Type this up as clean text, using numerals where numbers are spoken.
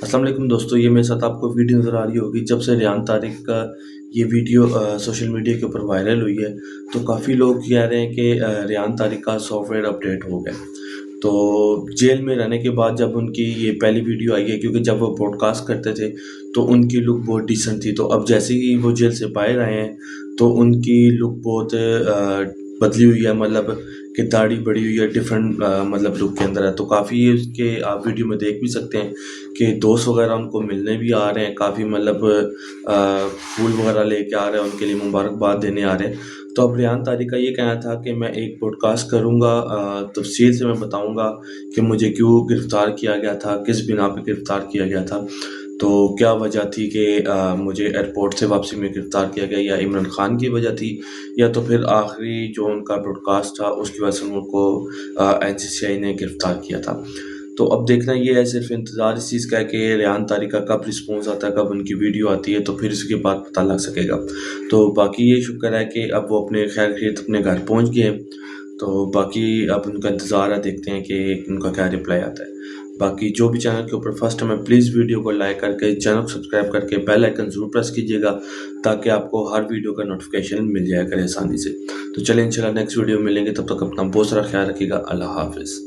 अस्सलाम वालेकुम दोस्तों, ये मेरे साथ आपको वीडियो नज़र आ रही होगी। जब से रेहान तारिक का ये वीडियो सोशल मीडिया के ऊपर वायरल हुई है, तो काफ़ी लोग कह रहे हैं कि रेहान तारिक का सॉफ्टवेयर अपडेट हो गया। तो जेल में रहने के बाद जब उनकी ये पहली वीडियो आई है, क्योंकि जब वो पॉडकास्ट करते थे तो उनकी लुक बहुत डिसेंट थी। तो अब जैसे ही वो जेल से बाहर आए हैं तो उनकी लुक बहुत बदली हुई है, मतलब कि दाढ़ी बढ़ी हुई है, डिफरेंट मतलब लुक के अंदर है। तो काफ़ी इसके आप वीडियो में देख भी सकते हैं कि दोस्त वगैरह उनको मिलने भी आ रहे हैं, काफ़ी मतलब फूल वगैरह लेके आ रहे हैं, उनके लिए मुबारकबाद देने आ रहे हैं। तो अब रेहान तारिक का ये कहना था कि मैं एक पॉडकास्ट करूँगा, तफसील से मैं बताऊँगा कि मुझे क्यों गिरफ़्तार किया गया था, किस बिना पे गिरफ़्तार किया गया था। तो क्या वजह थी कि मुझे एयरपोर्ट से वापसी में गिरफ़्तार किया गया, या इमरान खान की वजह थी, या तो फिर आखिरी जो उनका ब्रॉडकास्ट था उसकी वजह से उनको एनसीसीआई ने गिरफ़्तार किया था। तो अब देखना ये है, सिर्फ इंतज़ार इस चीज़ का है कि रेहान तारिक का कब रिस्पॉन्स आता है, कब उनकी वीडियो आती है, तो फिर इसके बाद पता लग सकेगा। तो बाकी ये शुक्र है कि अब वो अपने खैर खैरियत अपने घर पहुंच गए हैं। तो बाकी अब उनका इंतज़ार है, देखते हैं कि उनका क्या रिप्लाई आता है। बाकी जो भी चैनल के ऊपर फर्स्ट टाइम है, प्लीज़ वीडियो को लाइक करके चैनल को सब्सक्राइब करके बेल आइकन ज़रूर प्रेस कीजिएगा, ताकि आपको हर वीडियो का नोटिफिकेशन मिल जाया करे आसानी से। तो चलिए इंशाल्लाह नेक्स्ट वीडियो में मिलेंगे, तब तक अपना बहुत सारा ख्याल रखिएगा। अल्लाह हाफ़िज़।